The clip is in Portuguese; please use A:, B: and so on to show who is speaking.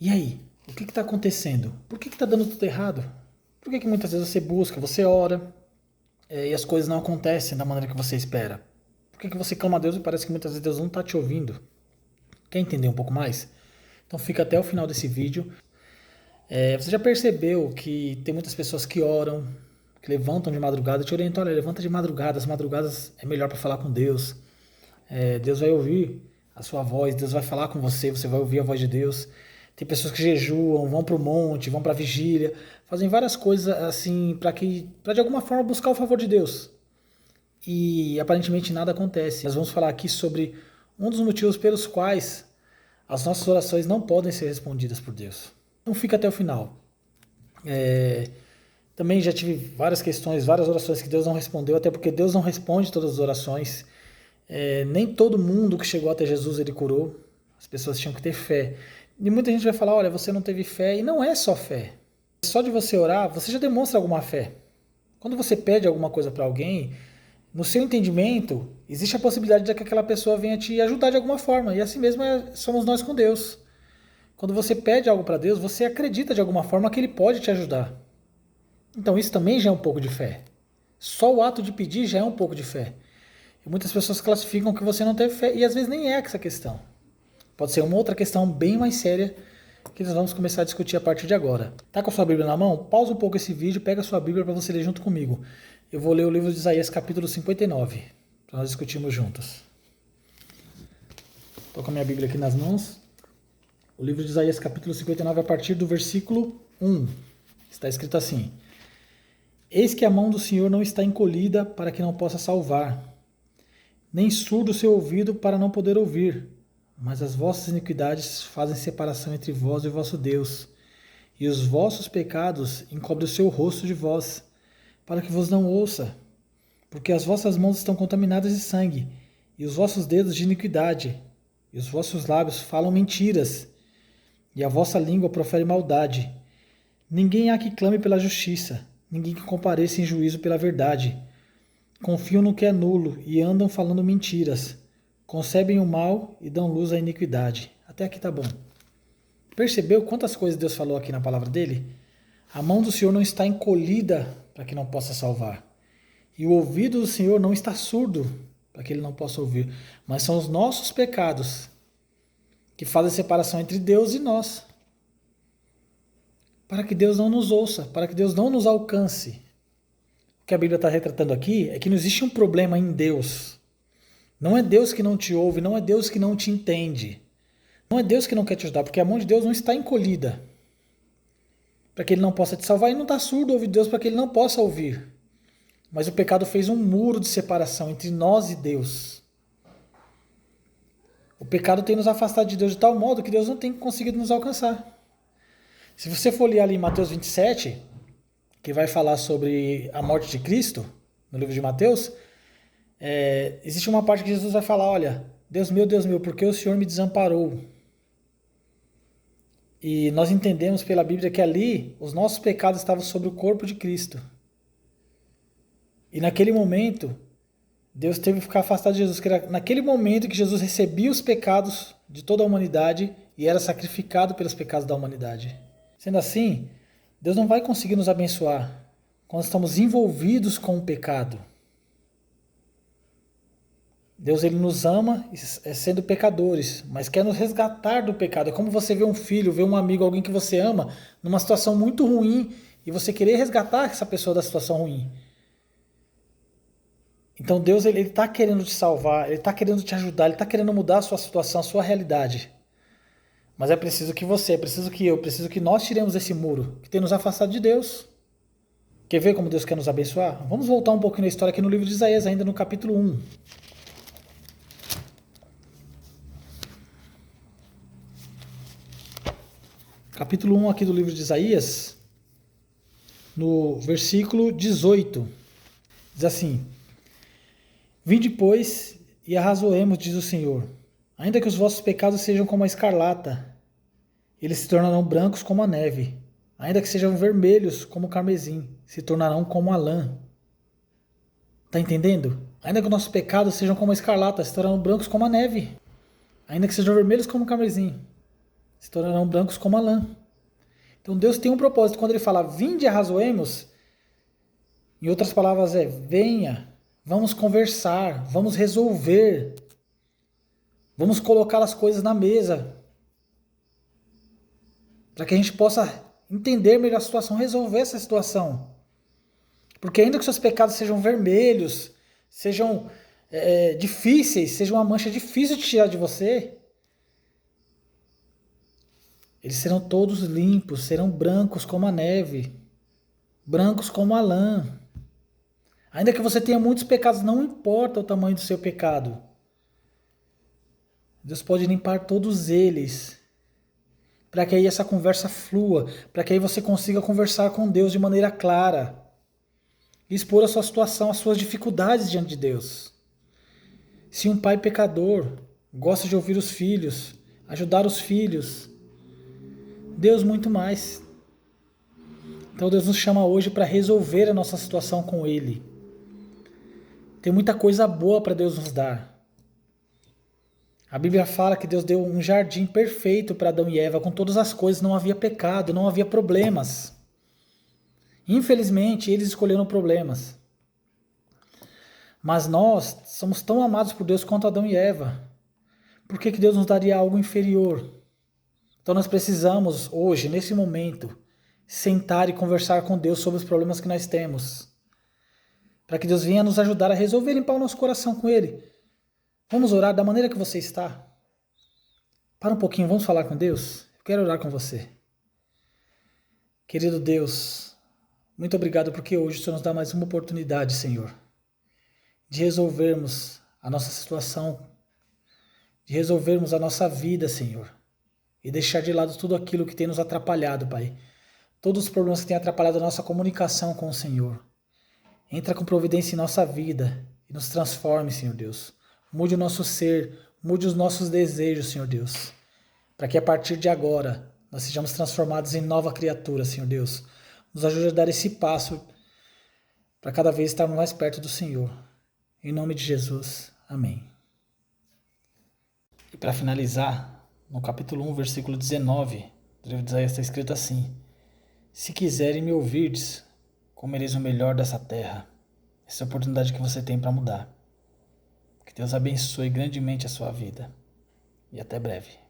A: E aí? O que está acontecendo? Por que está dando tudo errado? Por que muitas vezes você busca, você ora, e as coisas não acontecem da maneira que você espera? Por que você clama a Deus e parece que muitas vezes Deus não está te ouvindo? Quer entender um pouco mais? Então fica até o final desse vídeo. Você já percebeu que tem muitas pessoas que oram, que levantam de madrugada? Eu te oriento, olha, levanta de madrugada, as madrugadas é melhor para falar com Deus. Deus vai ouvir a sua voz, Deus vai falar com você, você vai ouvir a voz de Deus. Tem pessoas que jejuam, vão para o monte, vão para a vigília, fazem várias coisas assim para de alguma forma buscar o favor de Deus. E aparentemente nada acontece. Nós vamos falar aqui sobre um dos motivos pelos quais as nossas orações não podem ser respondidas por Deus. Então fica até o final. Também já tive várias questões, várias orações que Deus não respondeu, até porque Deus não responde todas as orações. Nem todo mundo que chegou até Jesus ele curou. As pessoas tinham que ter fé. E muita gente vai falar, olha, você não teve fé. E não é só fé. Só de você orar, você já demonstra alguma fé. Quando você pede alguma coisa para alguém, no seu entendimento, existe a possibilidade de que aquela pessoa venha te ajudar de alguma forma. E assim mesmo somos nós com Deus. Quando você pede algo para Deus, você acredita de alguma forma que Ele pode te ajudar. Então isso também já é um pouco de fé. Só o ato de pedir já é um pouco de fé. E muitas pessoas classificam que você não teve fé, e às vezes nem é essa questão. Pode ser uma outra questão bem mais séria que nós vamos começar a discutir a partir de agora. Tá com a sua Bíblia na mão? Pausa um pouco esse vídeo, pega a sua Bíblia para você ler junto comigo. Eu vou ler o livro de Isaías, capítulo 59, para nós discutirmos juntos. Estou com a minha Bíblia aqui nas mãos. O livro de Isaías, capítulo 59, a partir do versículo 1. Está escrito assim: Eis que a mão do Senhor não está encolhida para que não possa salvar, nem surdo o seu ouvido para não poder ouvir. Mas as vossas iniquidades fazem separação entre vós e o vosso Deus, e os vossos pecados encobrem o seu rosto de vós, para que vos não ouça. Porque as vossas mãos estão contaminadas de sangue, e os vossos dedos de iniquidade, e os vossos lábios falam mentiras, e a vossa língua profere maldade. Ninguém há que clame pela justiça, ninguém que compareça em juízo pela verdade. Confiam no que é nulo e andam falando mentiras. Concebem o mal e dão luz à iniquidade. Até aqui tá bom. Percebeu quantas coisas Deus falou aqui na palavra dele? A mão do Senhor não está encolhida para que não possa salvar. E o ouvido do Senhor não está surdo para que ele não possa ouvir. Mas são os nossos pecados que fazem separação entre Deus e nós. Para que Deus não nos ouça, para que Deus não nos alcance. O que a Bíblia está retratando aqui é que não existe um problema em Deus. Não é Deus que não te ouve, não é Deus que não te entende. Não é Deus que não quer te ajudar, porque a mão de Deus não está encolhida para que ele não possa te salvar, e não está surdo ouvir Deus para que ele não possa ouvir. Mas o pecado fez um muro de separação entre nós e Deus. O pecado tem nos afastado de Deus de tal modo que Deus não tem conseguido nos alcançar. Se você for ler ali em Mateus 27, que vai falar sobre a morte de Cristo, no livro de Mateus, existe uma parte que Jesus vai falar, olha, Deus meu, por que o Senhor me desamparou? E nós entendemos pela Bíblia que ali os nossos pecados estavam sobre o corpo de Cristo. E naquele momento, Deus teve que ficar afastado de Jesus, que era naquele momento que Jesus recebia os pecados de toda a humanidade e era sacrificado pelos pecados da humanidade. Sendo assim, Deus não vai conseguir nos abençoar quando estamos envolvidos com o pecado. Deus ele nos ama sendo pecadores, mas quer nos resgatar do pecado. É como você vê um filho, vê um amigo, alguém que você ama, numa situação muito ruim, e você querer resgatar essa pessoa da situação ruim. Então Deus ele está querendo te salvar, ele está querendo te ajudar, ele está querendo mudar a sua situação, a sua realidade. Mas é preciso que você, é preciso que eu, preciso que nós tiremos esse muro que tem nos afastado de Deus. Quer ver como Deus quer nos abençoar? Vamos voltar um pouquinho na história aqui no livro de Isaías, ainda no capítulo 1. Capítulo 1 aqui do livro de Isaías, no versículo 18, diz assim: Vinde, pois, e arrazoemos, diz o Senhor, ainda que os vossos pecados sejam como a escarlata, eles se tornarão brancos como a neve, ainda que sejam vermelhos como o carmesim, se tornarão como a lã. Está entendendo? Ainda que os nossos pecados sejam como a escarlata, se tornarão brancos como a neve, ainda que sejam vermelhos como o carmesim. se tornarão brancos como a lã. Então Deus tem um propósito. Quando ele fala, vinde e arrazoemos, em outras palavras venha, vamos conversar, vamos resolver, vamos colocar as coisas na mesa, para que a gente possa entender melhor a situação, resolver essa situação. Porque ainda que seus pecados sejam vermelhos, sejam difíceis, sejam uma mancha difícil de tirar de você, eles serão todos limpos, serão brancos como a neve, brancos como a lã. Ainda que você tenha muitos pecados, não importa o tamanho do seu pecado. Deus pode limpar todos eles, para que aí essa conversa flua, para que aí você consiga conversar com Deus de maneira clara, e expor a sua situação, as suas dificuldades diante de Deus. Se um pai pecador gosta de ouvir os filhos, ajudar os filhos, Deus muito mais. Então Deus nos chama hoje para resolver a nossa situação com Ele. Tem muita coisa boa para Deus nos dar. A Bíblia fala que Deus deu um jardim perfeito para Adão e Eva, com todas as coisas, não havia pecado, não havia problemas. Infelizmente, eles escolheram problemas. Mas nós somos tão amados por Deus quanto Adão e Eva. Por que Deus nos daria algo inferior? Então nós precisamos, hoje, nesse momento, sentar e conversar com Deus sobre os problemas que nós temos. Para que Deus venha nos ajudar a resolver, limpar o nosso coração com Ele. Vamos orar da maneira que você está? Para um pouquinho, vamos falar com Deus? Eu quero orar com você. Querido Deus, muito obrigado porque hoje o Senhor nos dá mais uma oportunidade, Senhor, de resolvermos a nossa situação, de resolvermos a nossa vida, Senhor, e deixar de lado tudo aquilo que tem nos atrapalhado, Pai. Todos os problemas que têm atrapalhado a nossa comunicação com o Senhor. Entra com providência em nossa vida e nos transforme, Senhor Deus. Mude o nosso ser, mude os nossos desejos, Senhor Deus, para que a partir de agora nós sejamos transformados em nova criatura, Senhor Deus. Nos ajude a dar esse passo para cada vez estarmos mais perto do Senhor. Em nome de Jesus. Amém. E para finalizar, no capítulo 1, versículo 19, do livro de Isaías está escrito assim: se quiserem me ouvirdes, comereis o melhor dessa terra. Essa é a oportunidade que você tem para mudar. Que Deus abençoe grandemente a sua vida. E até breve.